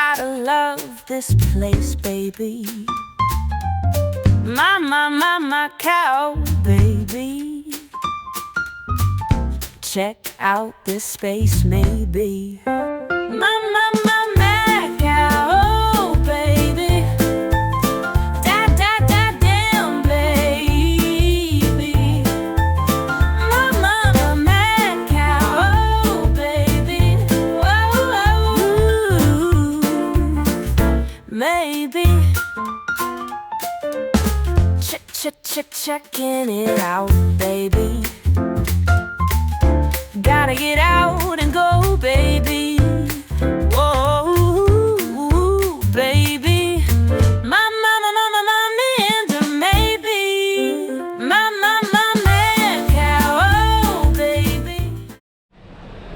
gotta love this place, baby. My cow, baby. Check out this space, maybe. My Macau, oh, baby. Damn, baby. My Macau, oh, baby. Whoa, maybe. Checking it out, baby. Gotta get out and go, baby. Whoa, baby. My Minda, maybe. My Macau, oh, baby.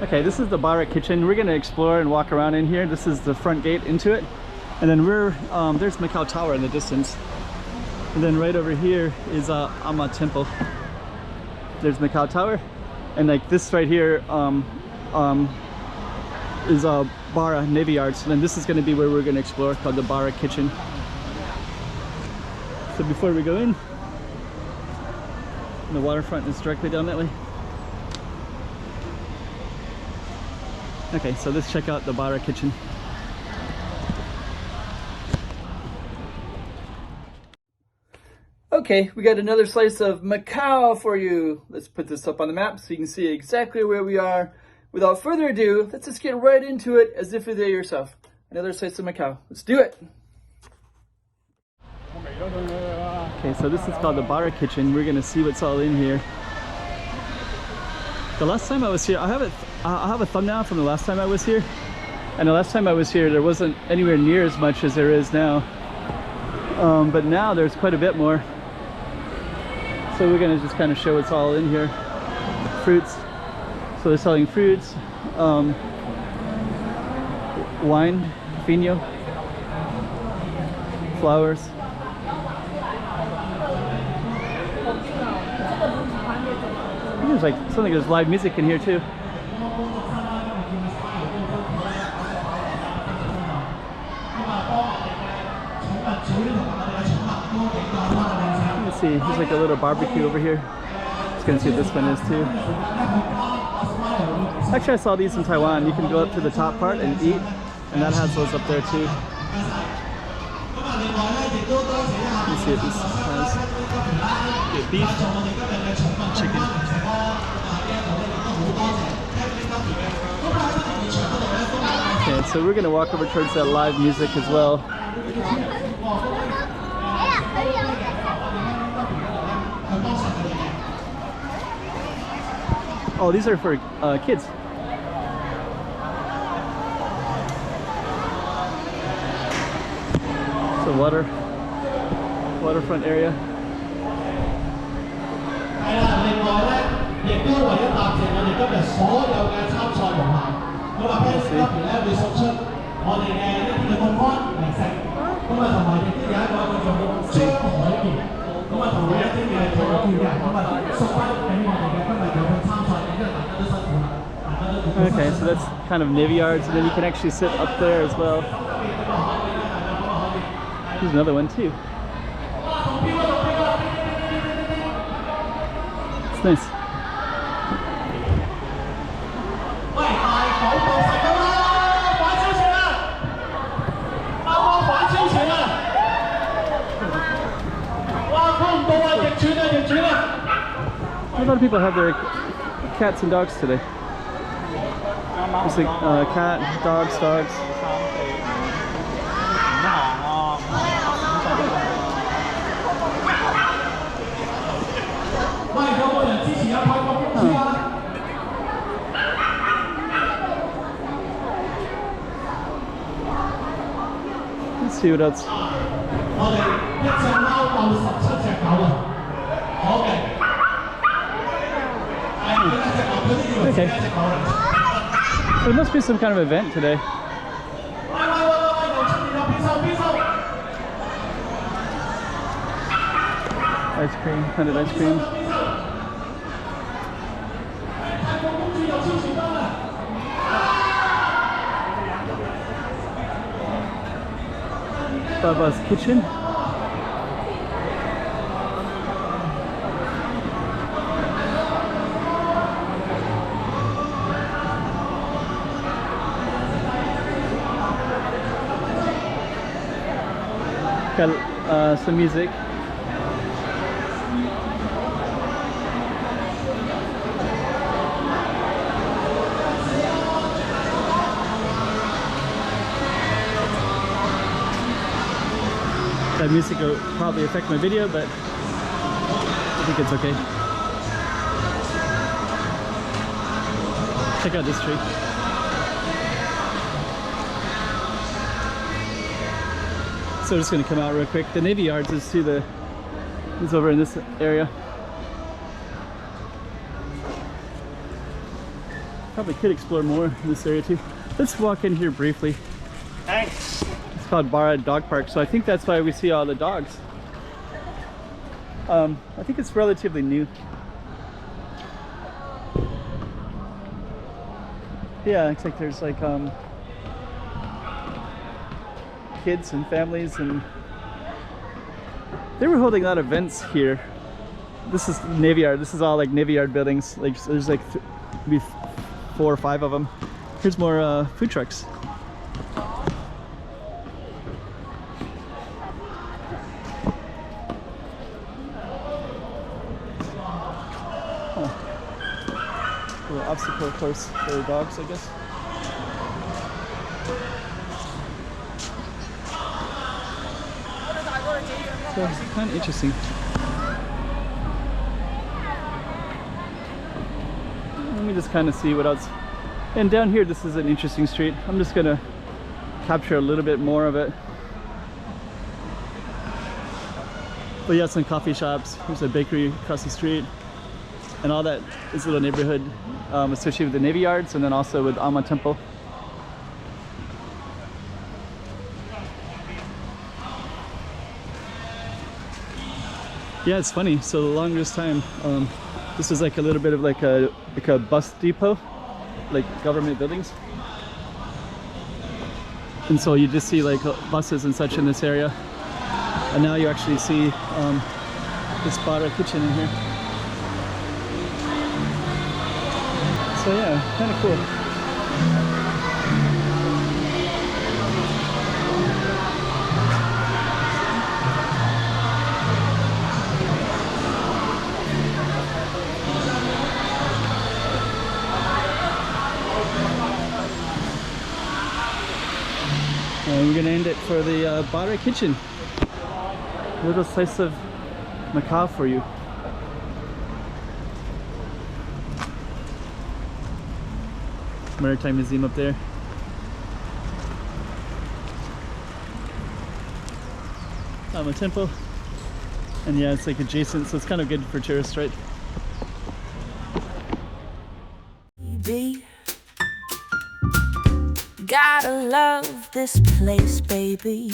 Okay, this is the Barra kitchen. We're gonna explore and walk around in here. This is the front gate into it. And then there's Macau Tower in the distance. And then right over here is Ama Temple. There's Macau Tower. And like this right here is Barra Navy Yards. And then this is going to be where we're going to explore, called the Barra Kitchen. So before we go in, the waterfront is directly down that way. Okay, so let's check out the Barra Kitchen. Okay, we got another slice of Macau for you. Let's put this up on the map so you can see exactly where we are. Without further ado, let's just get right into it as if you're there yourself. Another slice of Macau. Let's do it. Okay, so this is called the Barra Kitchen. We're gonna see what's all in here. The last time I was here, I have a thumbnail from the last time I was here. And the last time I was here, there wasn't anywhere near as much as there is now. But now there's quite a bit more. So we're gonna just kind of show what's all in here. Fruits. So they're selling fruits, wine, vino, flowers. I think there's like something. There's live music in here too. Let's see, there's like a little barbecue over here. Just gonna see what this one is too. Actually, I saw these in Taiwan. You can go up to the top part and eat, and that has those up there too. Let me see what this has. Beef, chicken. Okay, so we're gonna walk over towards that live music as well. Oh, these are for kids. So waterfront area. Okay, so that's kind of Navy Yards, and then you can actually sit up there as well. Here's another one too. It's nice. A lot of people have their cats and dogs today. It's like cat, dogs. Let's see what else. Okay. There must be some kind of event today. Ice cream, 100 ice cream. Baba's kitchen. Got some music. That music will probably affect my video, but I think it's okay. Check out this tree. So I'm just gonna come out real quick. The Navy Yards is over in this area. Probably could explore more in this area too. Let's walk in here briefly. Thanks. It's called Barra Dog Park, so I think that's why we see all the dogs. I think it's relatively new. Yeah, looks like there's like kids and families, and they were holding a lot of events here. This is Navy Yard. This is all like Navy Yard buildings. Like there's like maybe 4 or 5 of them. Here's more food trucks. Little obstacle course for dogs, I guess. So it's kind of interesting. Let me just kind of see what else. And down here, this is an interesting street. I'm just gonna capture a little bit more of it. But yeah, some coffee shops. There's a bakery across the street. And all that is a little neighborhood associated with the Navy Yards, and then also with Alma Temple. Yeah, it's funny. So the longest time, this was like a little bit of like a bus depot, like government buildings. And so you just see like buses and such in this area. And now you actually see this Barra kitchen in here. So yeah, kind of cool. And we're gonna end it for the Barra kitchen. A little slice of Macau for you. Maritime Museum up there. Alma Temple. And yeah, it's like adjacent, so it's kind of good for tourists, right? Baby, gotta love this place, baby.